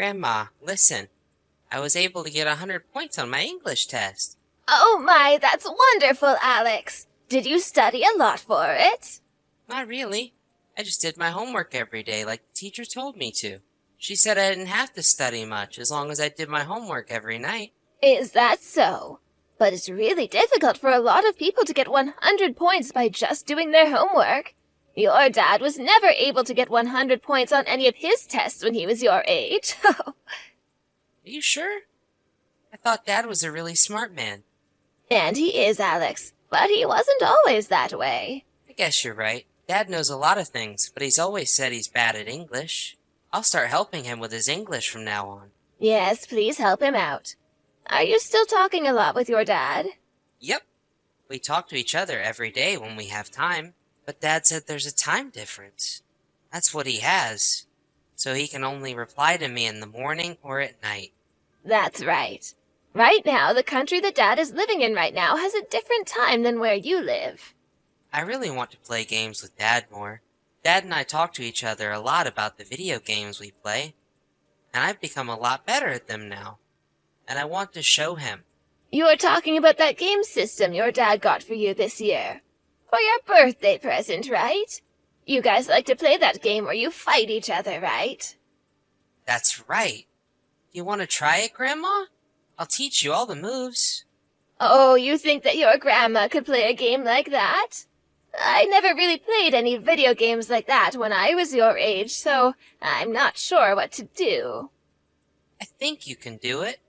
Grandma, listen. I was able to get 100 points on my English test. Oh my, that's wonderful, Alex. Did you study a lot for it? Not really. I just did my homework every day like the teacher told me to. She said I didn't have to study much as long as I did my homework every night. Is that so? But it's really difficult for a lot of people to get 100 points by just doing their homework. Your dad was never able to get 100 points on any of his tests when he was your age. Are you sure? I thought Dad was a really smart man. And he is, Alex, but he wasn't always that way. I guess you're right. Dad knows a lot of things, but he's always said he's bad at English. I'll start helping him with his English from now on. Yes, please help him out. Are you still talking a lot with your dad? Yep. We talk to each other every day when we have time, but Dad said there's a time difference. That's what he has. So he can only reply to me in the morning or at night. That's right. Right now, the country that Dad is living in right now has a different time than where you live. I really want to play games with Dad more. Dad and I talk to each other a lot about the video games we play, and I've become a lot better at them now. And I want to show him. You're talking about that game system your dad got for you this year. For your birthday present, right? You guys like to play that game where you fight each other, right? That's right. You want to try it, Grandma? I'll teach you all the moves. Oh, you think that your grandma could play a game like that? I never really played any video games like that when I was your age, so I'm not sure what to do. I think you can do it.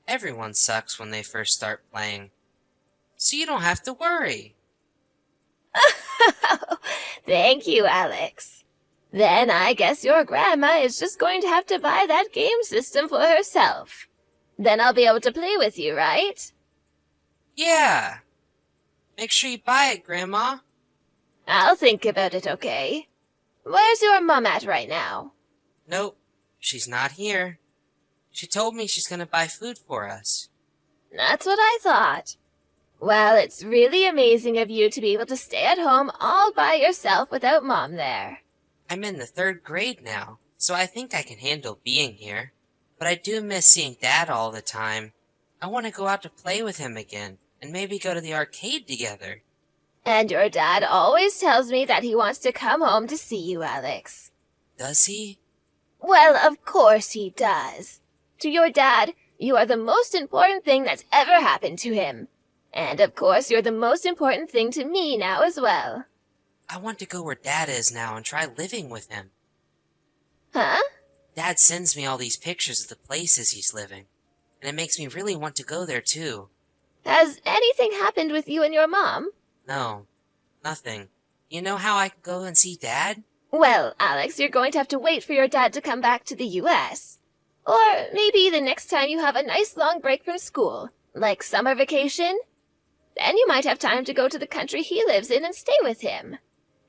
Everyone sucks when they first start playing. So you don't have to worry. Thank you, Alex. Then I guess your grandma is just going to have to buy that game system for herself. Then I'll be able to play with you, right? Yeah. Make sure you buy it, Grandma. I'll think about it, okay? Where's your mom at right now? Nope, she's not here. She told me she's gonna buy food for us. That's what I thought. Well, it's really amazing of you to be able to stay at home all by yourself without Mom there. I'm in the 3rd grade now, so I think I can handle being here. But I do miss seeing Dad all the time. I want to go out to play with him again, and maybe go to the arcade together. And your dad always tells me that he wants to come home to see you, Alex. Does he? Well, of course he does. To your dad, you are the most important thing that's ever happened to him. And of course, you're the most important thing to me now as well. I want to go where Dad is now and try living with him. Huh? Dad sends me all these pictures of the places he's living, and it makes me really want to go there too. Has anything happened with you and your mom? No, nothing. You know how I can go and see Dad? Well, Alex, you're going to have to wait for your dad to come back to the U.S. Or maybe the next time you have a nice long break from school, like summer vacation. Then you might have time to go to the country he lives in and stay with him.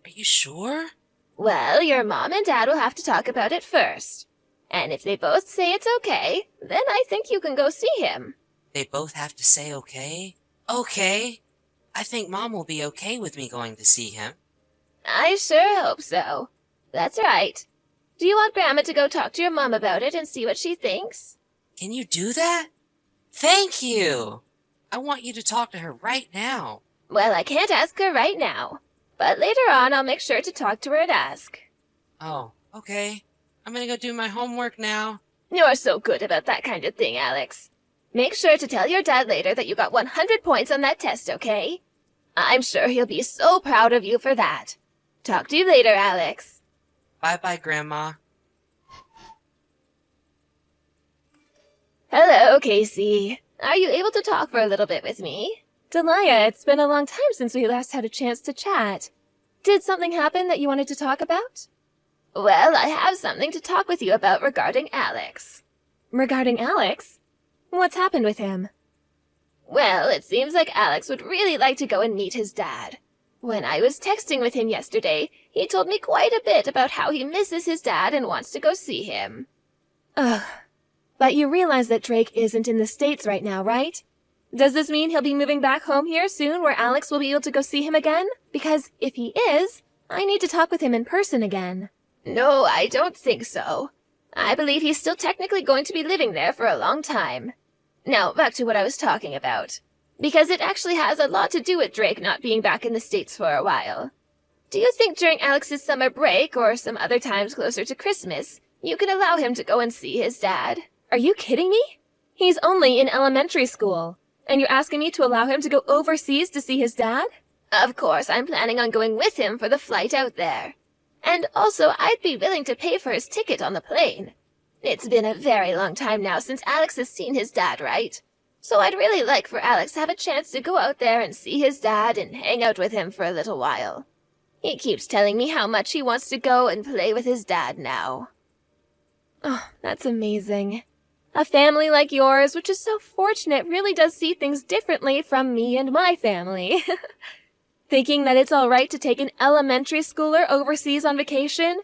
Are you sure? Well, your mom and dad will have to talk about it first. And if they both say it's okay, then I think you can go see him. They both have to say okay? Okay. I think Mom will be okay with me going to see him. I sure hope so. That's right. Do you want Grandma to go talk to your mom about it and see what she thinks? Can you do that? Thank you! I want you to talk to her right now. Well, I can't ask her right now. But later on, I'll make sure to talk to her and ask. Oh, okay. I'm gonna go do my homework now. You're so good about that kind of thing, Alex. Make sure to tell your dad later that you got 100 points on that test, okay? I'm sure he'll be so proud of you for that. Talk to you later, Alex. Bye-bye, Grandma. Hello, Casey. Are you able to talk for a little bit with me? Delia, it's been a long time since we last had a chance to chat. Did something happen that you wanted to talk about? Well, I have something to talk with you about regarding Alex. Regarding Alex? What's happened with him? Well, it seems like Alex would really like to go and meet his dad. When I was texting with him yesterday, he told me quite a bit about how he misses his dad and wants to go see him. Ugh. But you realize that Drake isn't in the States right now, right? Does this mean he'll be moving back home here soon where Alex will be able to go see him again? Because if he is, I need to talk with him in person again. No, I don't think so. I believe he's still technically going to be living there for a long time. Now, back to what I was talking about. Because it actually has a lot to do with Drake not being back in the States for a while. Do you think during Alex's summer break, or some other times closer to Christmas, you could allow him to go and see his dad? Are you kidding me? He's only in elementary school. And you're asking me to allow him to go overseas to see his dad? Of course, I'm planning on going with him for the flight out there. And also, I'd be willing to pay for his ticket on the plane. It's been a very long time now since Alex has seen his dad, right? So I'd really like for Alex to have a chance to go out there and see his dad and hang out with him for a little while. He keeps telling me how much he wants to go and play with his dad now. Oh, that's amazing. A family like yours, which is so fortunate, really does see things differently from me and my family. Thinking that it's all right to take an elementary schooler overseas on vacation?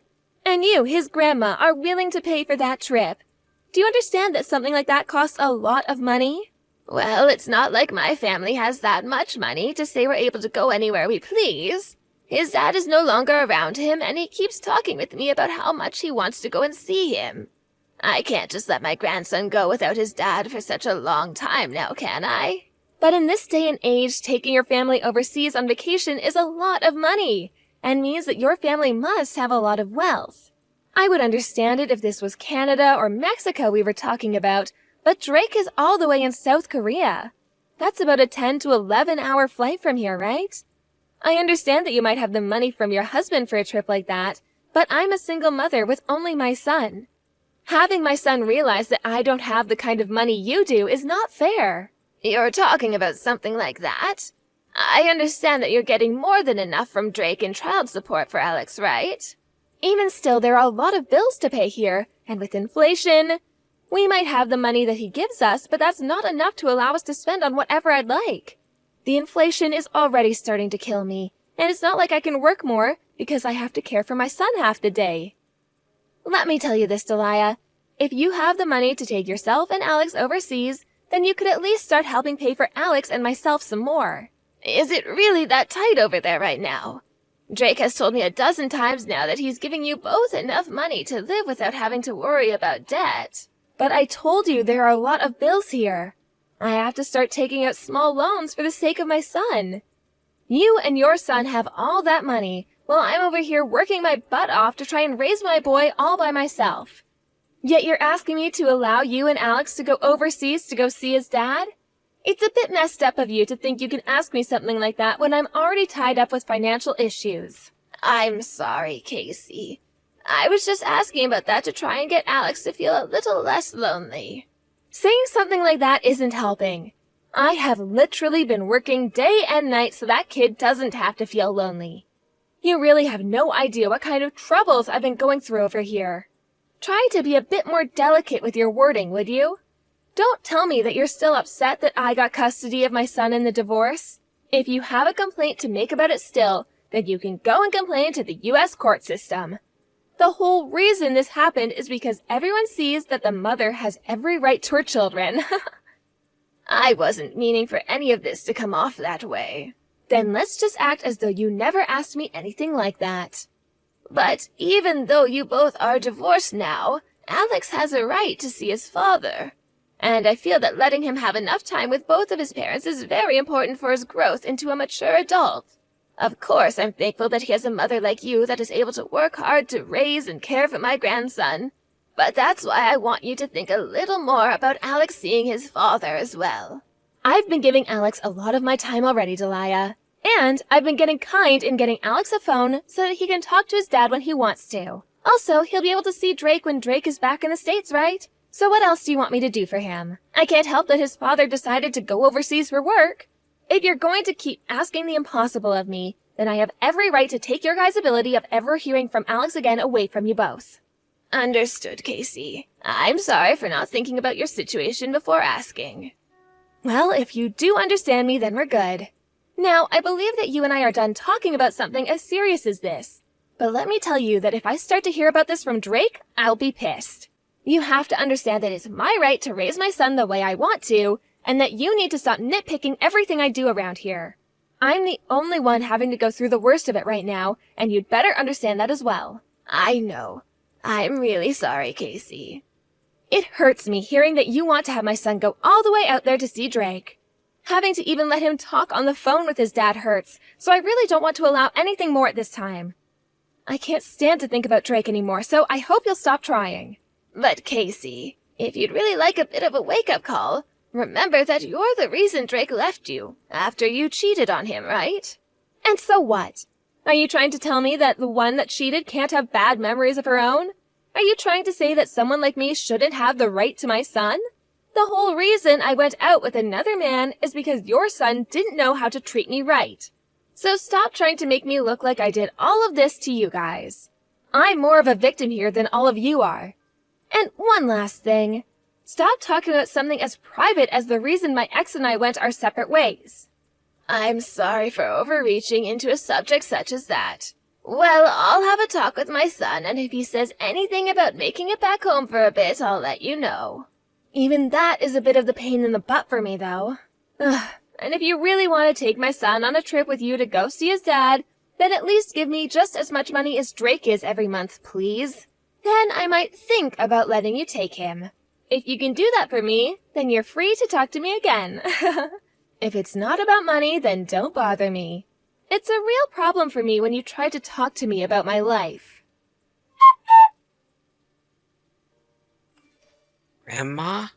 And you, his grandma, are willing to pay for that trip. Do you understand that something like that costs a lot of money? Well, it's not like my family has that much money to say we're able to go anywhere we please. His dad is no longer around him, and he keeps talking with me about how much he wants to go and see him. I can't just let my grandson go without his dad for such a long time now, can I? But in this day and age, taking your family overseas on vacation is a lot of money, and means that your family must have a lot of wealth. I would understand it if this was Canada or Mexico we were talking about, but Drake is all the way in South Korea. That's about a 10 to 11-hour flight from here, right? I understand that you might have the money from your husband for a trip like that, but I'm a single mother with only my son. Having my son realize that I don't have the kind of money you do is not fair. You're talking about something like that? I understand that you're getting more than enough from Drake in child support for Alex, right? Even still, there are a lot of bills to pay here, and with inflation, we might have the money that he gives us, but that's not enough to allow us to spend on whatever I'd like. The inflation is already starting to kill me, and it's not like I can work more because I have to care for my son half the day. Let me tell you this, Delia. If you have the money to take yourself and Alex overseas, then you could at least start helping pay for Alex and myself some more. Is it really that tight over there right now? Drake has told me a dozen times now that he's giving you both enough money to live without having to worry about debt. But I told you there are a lot of bills here. I have to start taking out small loans for the sake of my son. You and your son have all that money, while I'm over here working my butt off to try and raise my boy all by myself. Yet you're asking me to allow you and Alex to go overseas to go see his dad? It's a bit messed up of you to think you can ask me something like that when I'm already tied up with financial issues. I'm sorry, Casey. I was just asking about that to try and get Alex to feel a little less lonely. Saying something like that isn't helping. I have literally been working day and night so that kid doesn't have to feel lonely. You really have no idea what kind of troubles I've been going through over here. Try to be a bit more delicate with your wording, would you? Don't tell me that you're still upset that I got custody of my son in the divorce. If you have a complaint to make about it still, then you can go and complain to the U.S. court system. The whole reason this happened is because everyone sees that the mother has every right to her children. I wasn't meaning for any of this to come off that way. Then let's just act as though you never asked me anything like that. But even though you both are divorced now, Alex has a right to see his father. And I feel that letting him have enough time with both of his parents is very important for his growth into a mature adult. Of course, I'm thankful that he has a mother like you that is able to work hard to raise and care for my grandson. But that's why I want you to think a little more about Alex seeing his father as well. I've been giving Alex a lot of my time already, Delia. And I've been getting kind in getting Alex a phone so that he can talk to his dad when he wants to. Also, he'll be able to see Drake when Drake is back in the States, right? So what else do you want me to do for him? I can't help that his father decided to go overseas for work. If you're going to keep asking the impossible of me, then I have every right to take your guys' ability of ever hearing from Alex again away from you both. Understood, Casey. I'm sorry for not thinking about your situation before asking. Well, if you do understand me, then we're good. Now, I believe that you and I are done talking about something as serious as this. But let me tell you that if I start to hear about this from Drake, I'll be pissed. You have to understand that it's my right to raise my son the way I want to, and that you need to stop nitpicking everything I do around here. I'm the only one having to go through the worst of it right now, and you'd better understand that as well. I know. I'm really sorry, Casey. It hurts me hearing that you want to have my son go all the way out there to see Drake. Having to even let him talk on the phone with his dad hurts, so I really don't want to allow anything more at this time. I can't stand to think about Drake anymore, so I hope you'll stop trying. But Casey, if you'd really like a bit of a wake-up call, remember that you're the reason Drake left you, after you cheated on him, right? And so what? Are you trying to tell me that the one that cheated can't have bad memories of her own? Are you trying to say that someone like me shouldn't have the right to my son? The whole reason I went out with another man is because your son didn't know how to treat me right. So stop trying to make me look like I did all of this to you guys. I'm more of a victim here than all of you are. And one last thing. Stop talking about something as private as the reason my ex and I went our separate ways. I'm sorry for overreaching into a subject such as that. Well, I'll have a talk with my son, and if he says anything about making it back home for a bit, I'll let you know. Even that is a bit of the pain in the butt for me, though. Ugh. And if you really want to take my son on a trip with you to go see his dad, then at least give me just as much money as Drake is every month, please. Then I might think about letting you take him. If you can do that for me, then you're free to talk to me again. If it's not about money, then don't bother me. It's a real problem for me when you try to talk to me about my life. Grandma?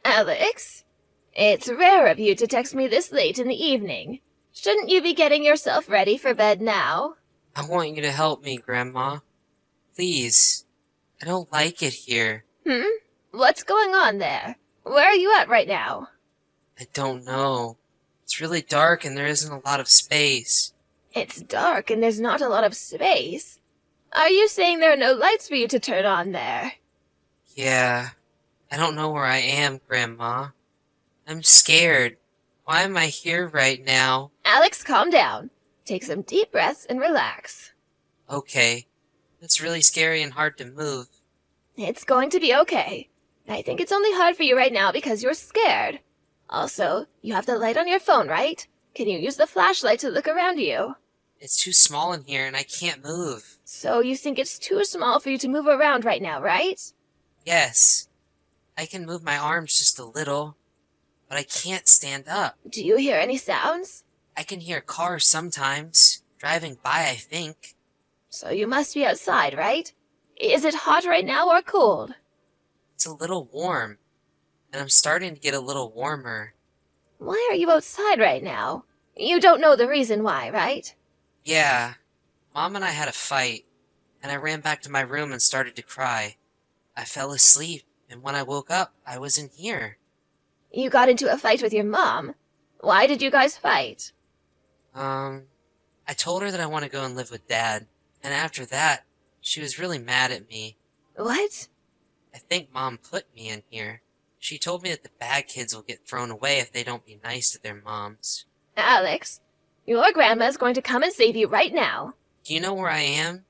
Alex? It's rare of you to text me this late in the evening. Shouldn't you be getting yourself ready for bed now? I want you to help me, Grandma. Please. I don't like it here. What's going on there? Where are you at right now? I don't know. It's really dark and there isn't a lot of space. It's dark and there's not a lot of space. Are you saying there are no lights for you to turn on there? Yeah. I don't know where I am, Grandma. I'm scared. Why am I here right now? Alex, calm down. Take some deep breaths and relax. Okay. It's really scary and hard to move. It's going to be okay. I think it's only hard for you right now because you're scared. Also, you have the light on your phone, right? Can you use the flashlight to look around you? It's too small in here and I can't move. So you think it's too small for you to move around right now, right? Yes. I can move my arms just a little, but I can't stand up. Do you hear any sounds? I can hear cars sometimes, driving by, I think. So you must be outside, right? Is it hot right now or cold? It's a little warm, and I'm starting to get a little warmer. Why are you outside right now? You don't know the reason why, right? Yeah. Mom and I had a fight, and I ran back to my room and started to cry. I fell asleep, and when I woke up, I was in here. You got into a fight with your mom. Why did you guys fight? I told her that I want to go and live with Dad, and after that, she was really mad at me. What? I think Mom put me in here. She told me that the bad kids will get thrown away if they don't be nice to their moms. Alex, your grandma's going to come and save you right now. Do you know where I am?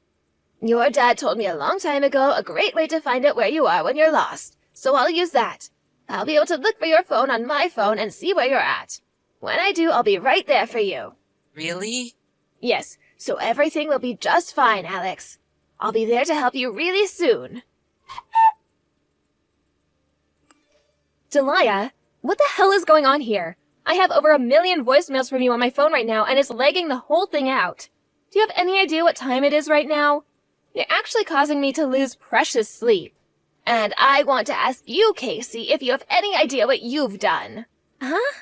Your dad told me a long time ago a great way to find out where you are when you're lost, so I'll use that. I'll be able to look for your phone on my phone and see where you're at. When I do, I'll be right there for you. Really? Yes, so everything will be just fine, Alex. I'll be there to help you really soon. Delia, what the hell is going on here? I have over 1 million voicemails from you on my phone right now, and it's lagging the whole thing out. Do you have any idea what time it is right now? You're actually causing me to lose precious sleep. And I want to ask you, Casey, if you have any idea what you've done. Huh?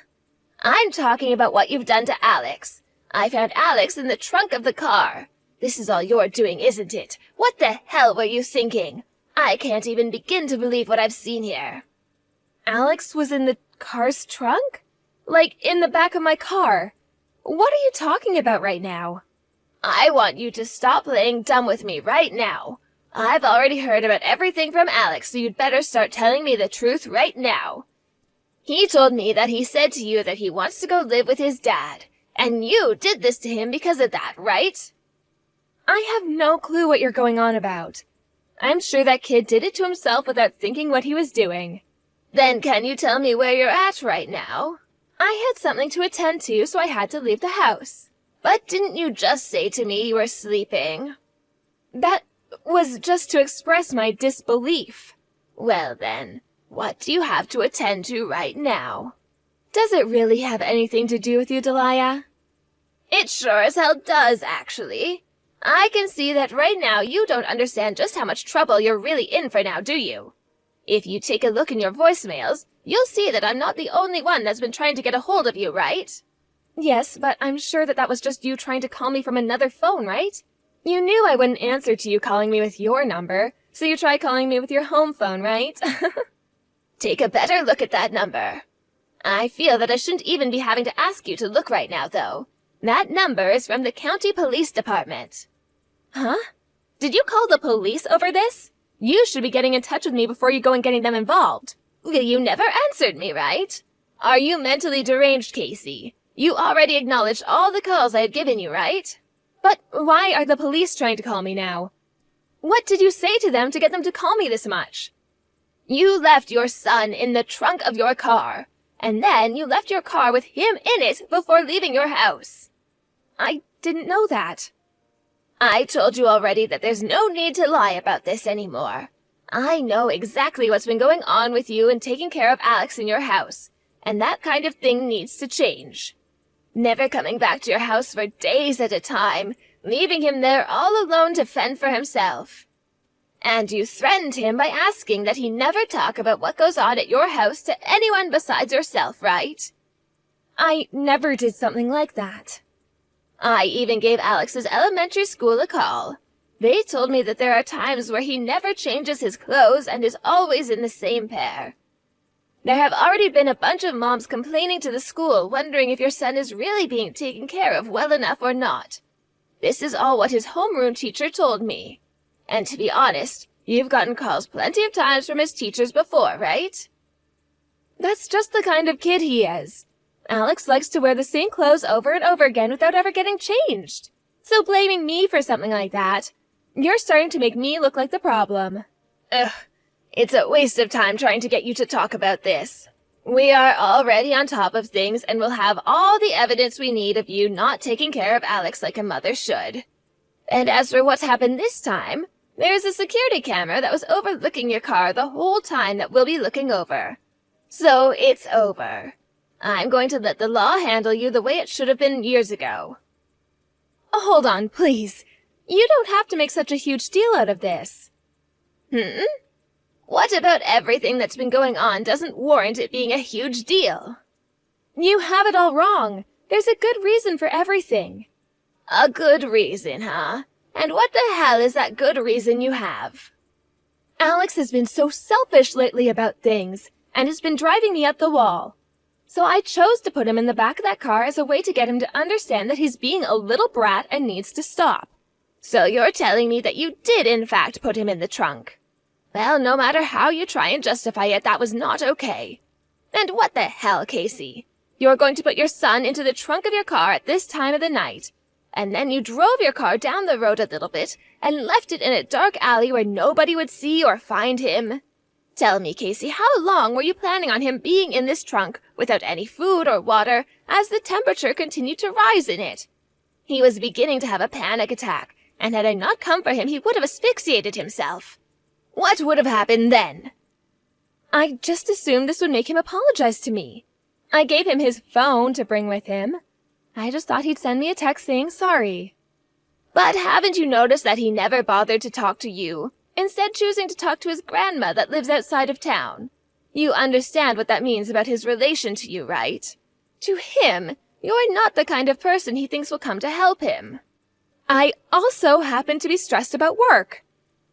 I'm talking about what you've done to Alex. I found Alex in the trunk of the car. This is all you're doing, isn't it? What the hell were you thinking? I can't even begin to believe what I've seen here. Alex was in the car's trunk? Like, in the back of my car. What are you talking about right now? I want you to stop playing dumb with me right now. I've already heard about everything from Alex, so you'd better start telling me the truth right now. He told me that he said to you that he wants to go live with his dad, and you did this to him because of that, right? I have no clue what you're going on about. I'm sure that kid did it to himself without thinking what he was doing. Then can you tell me where you're at right now? I had something to attend to, so I had to leave the house. But didn't you just say to me you were sleeping? That was just to express my disbelief. Well then, what do you have to attend to right now? Does it really have anything to do with you, Delia? It sure as hell does, actually. I can see that right now you don't understand just how much trouble you're really in for now, do you? If you take a look in your voicemails, you'll see that I'm not the only one that's been trying to get a hold of you, right? Yes, but I'm sure that was just you trying to call me from another phone, right? You knew I wouldn't answer to you calling me with your number, so you tried calling me with your home phone, right? Take a better look at that number. I feel that I shouldn't even be having to ask you to look right now, though. That number is from the county police department. Huh? Did you call the police over this? You should be getting in touch with me before you go and getting them involved. You never answered me, right? Are you mentally deranged, Casey? You already acknowledged all the calls I had given you, right? But why are the police trying to call me now? What did you say to them to get them to call me this much? You left your son in the trunk of your car, and then you left your car with him in it before leaving your house. I didn't know that. I told you already that there's no need to lie about this anymore. I know exactly what's been going on with you and taking care of Alex in your house, and that kind of thing needs to change. Never coming back to your house for days at a time, leaving him there all alone to fend for himself. And you threatened him by asking that he never talk about what goes on at your house to anyone besides yourself, right? I never did something like that. I even gave Alex's elementary school a call. They told me that there are times where he never changes his clothes and is always in the same pair. There have already been a bunch of moms complaining to the school, wondering if your son is really being taken care of well enough or not. This is all what his homeroom teacher told me. And to be honest, you've gotten calls plenty of times from his teachers before, right? That's just the kind of kid he is. Alex likes to wear the same clothes over and over again without ever getting changed. So blaming me for something like that, you're starting to make me look like the problem. Ugh, it's a waste of time trying to get you to talk about this. We are already on top of things and will have all the evidence we need of you not taking care of Alex like a mother should. And as for what's happened this time, there's a security camera that was overlooking your car the whole time that we'll be looking over. So it's over. I'm going to let the law handle you the way it should have been years ago. Hold on, please. You don't have to make such a huge deal out of this. What about everything that's been going on doesn't warrant it being a huge deal? You have it all wrong. There's a good reason for everything. A good reason, huh? And what the hell is that good reason you have? Alex has been so selfish lately about things, and it's been driving me up the wall. So I chose to put him in the back of that car as a way to get him to understand that he's being a little brat and needs to stop. So you're telling me that you did in fact put him in the trunk? Well, no matter how you try and justify it, that was not okay. And what the hell, Casey? You're going to put your son into the trunk of your car at this time of the night, and then you drove your car down the road a little bit and left it in a dark alley where nobody would see or find him. Tell me, Casey, how long were you planning on him being in this trunk without any food or water as the temperature continued to rise in it? He was beginning to have a panic attack, and had I not come for him, he would have asphyxiated himself. What would have happened then? I just assumed this would make him apologize to me. I gave him his phone to bring with him. I just thought he'd send me a text saying sorry. But haven't you noticed that he never bothered to talk to you, instead choosing to talk to his grandma that lives outside of town? You understand what that means about his relation to you, right? To him, you're not the kind of person he thinks will come to help him. I also happen to be stressed about work,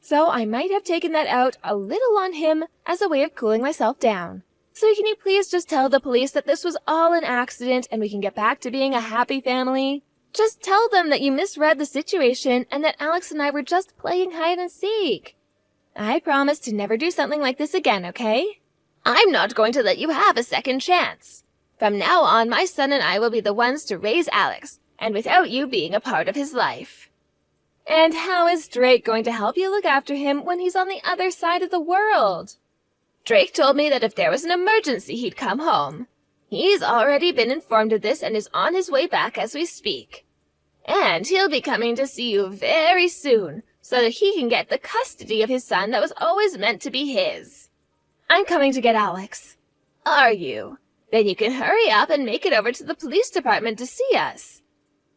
so I might have taken that out a little on him as a way of cooling myself down. So can you please just tell the police that this was all an accident and we can get back to being a happy family? Just tell them that you misread the situation and that Alex and I were just playing hide and seek. I promise to never do something like this again, okay? I'm not going to let you have a second chance. From now on, my son and I will be the ones to raise Alex, and without you being a part of his life. And how is Drake going to help you look after him when he's on the other side of the world? Drake told me that if there was an emergency, he'd come home. He's already been informed of this and is on his way back as we speak. And he'll be coming to see you very soon, so that he can get the custody of his son that was always meant to be his. I'm coming to get Alex. Are you? Then you can hurry up and make it over to the police department to see us.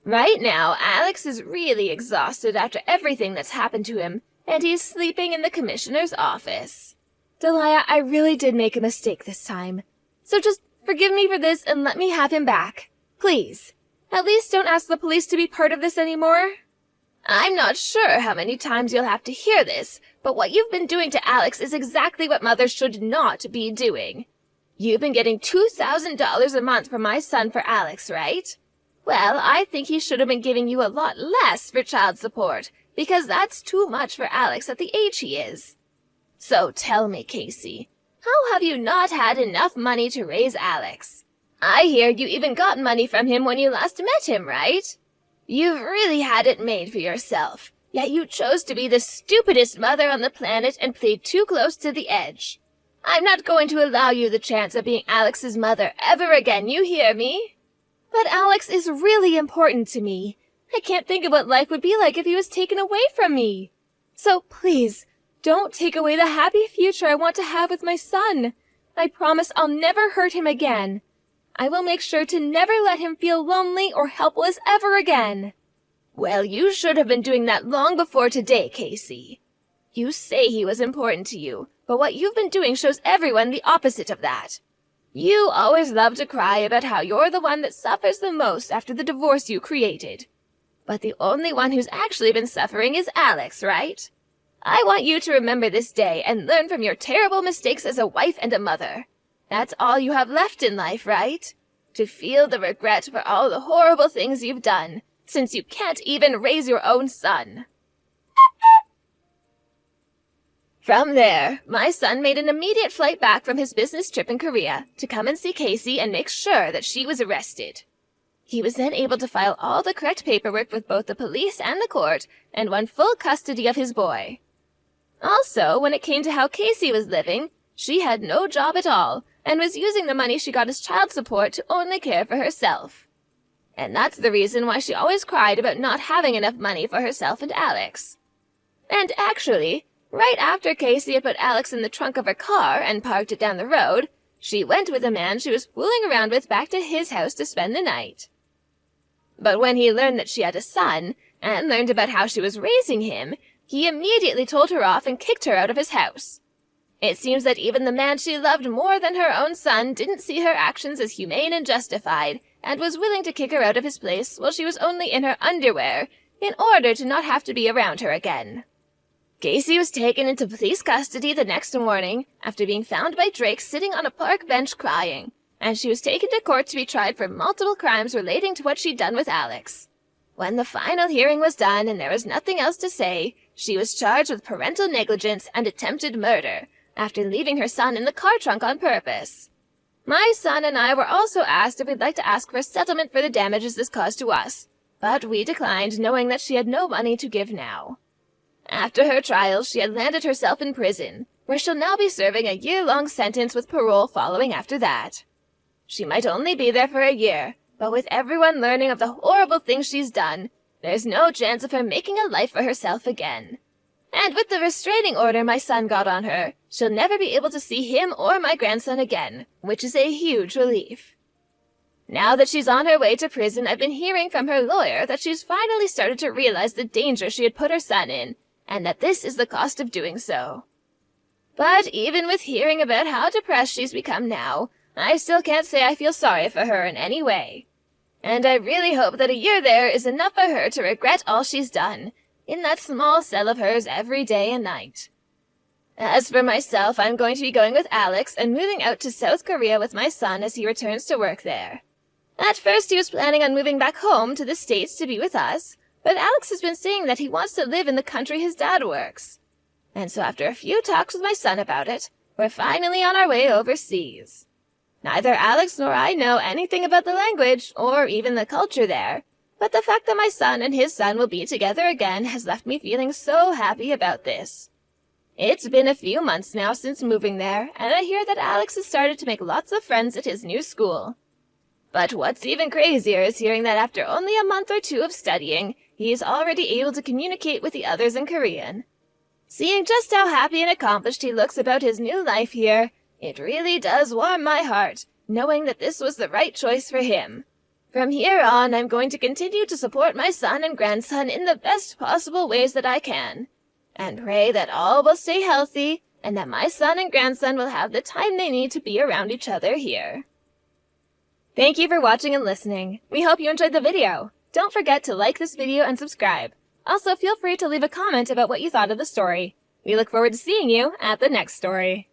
Right now, Alex is really exhausted after everything that's happened to him, and he's sleeping in the commissioner's office. Delia, I really did make a mistake this time. So just forgive me for this and let me have him back. Please. At least don't ask the police to be part of this anymore. I'm not sure how many times you'll have to hear this, but what you've been doing to Alex is exactly what mothers should not be doing. You've been getting $2,000 a month from my son for Alex, right? Well, I think he should have been giving you a lot less for child support, because that's too much for Alex at the age he is. So tell me, Casey, how have you not had enough money to raise Alex? I hear you even got money from him when you last met him, right? You've really had it made for yourself, yet you chose to be the stupidest mother on the planet and played too close to the edge. I'm not going to allow you the chance of being Alex's mother ever again, you hear me? But Alex is really important to me. I can't think of what life would be like if he was taken away from me. So please, don't take away the happy future I want to have with my son. I promise I'll never hurt him again. I will make sure to never let him feel lonely or helpless ever again. Well, you should have been doing that long before today, Casey. You say he was important to you, but what you've been doing shows everyone the opposite of that. You always love to cry about how you're the one that suffers the most after the divorce you created. But the only one who's actually been suffering is Alex, right? I want you to remember this day and learn from your terrible mistakes as a wife and a mother. That's all you have left in life, right? To feel the regret for all the horrible things you've done, since you can't even raise your own son. From there, my son made an immediate flight back from his business trip in Korea to come and see Casey and make sure that she was arrested. He was then able to file all the correct paperwork with both the police and the court and won full custody of his boy. Also, when it came to how Casey was living, she had no job at all and was using the money she got as child support to only care for herself. And that's the reason why she always cried about not having enough money for herself and Alex. And actually, right after Casey had put Alex in the trunk of her car and parked it down the road, she went with a man she was fooling around with back to his house to spend the night. But when he learned that she had a son, and learned about how she was raising him, he immediately told her off and kicked her out of his house. It seems that even the man she loved more than her own son didn't see her actions as humane and justified, and was willing to kick her out of his place while she was only in her underwear, in order to not have to be around her again. Casey was taken into police custody the next morning after being found by Drake sitting on a park bench crying, and she was taken to court to be tried for multiple crimes relating to what she'd done with Alex. When the final hearing was done and there was nothing else to say, she was charged with parental negligence and attempted murder, after leaving her son in the car trunk on purpose. My son and I were also asked if we'd like to ask for a settlement for the damages this caused to us, but we declined, knowing that she had no money to give now. After her trial, she had landed herself in prison, where she'll now be serving a year-long sentence with parole following after that. She might only be there for a year, but with everyone learning of the horrible things she's done, there's no chance of her making a life for herself again. And with the restraining order my son got on her, she'll never be able to see him or my grandson again, which is a huge relief. Now that she's on her way to prison, I've been hearing from her lawyer that she's finally started to realize the danger she had put her son in, and that this is the cost of doing so. But even with hearing about how depressed she's become now, I still can't say I feel sorry for her in any way. And I really hope that a year there is enough for her to regret all she's done, in that small cell of hers every day and night. As for myself, I'm going to be going with Alex and moving out to South Korea with my son as he returns to work there. At first he was planning on moving back home to the States to be with us, but Alex has been saying that he wants to live in the country his dad works. And so after a few talks with my son about it, we're finally on our way overseas. Neither Alex nor I know anything about the language, or even the culture there, but the fact that my son and his son will be together again has left me feeling so happy about this. It's been a few months now since moving there, and I hear that Alex has started to make lots of friends at his new school. But what's even crazier is hearing that after only a month or two of studying, he is already able to communicate with the others in Korean. Seeing just how happy and accomplished he looks about his new life here, it really does warm my heart, knowing that this was the right choice for him. From here on, I'm going to continue to support my son and grandson in the best possible ways that I can, and pray that all will stay healthy, and that my son and grandson will have the time they need to be around each other here. Thank you for watching and listening. We hope you enjoyed the video. Don't forget to like this video and subscribe. Also, feel free to leave a comment about what you thought of the story. We look forward to seeing you at the next story.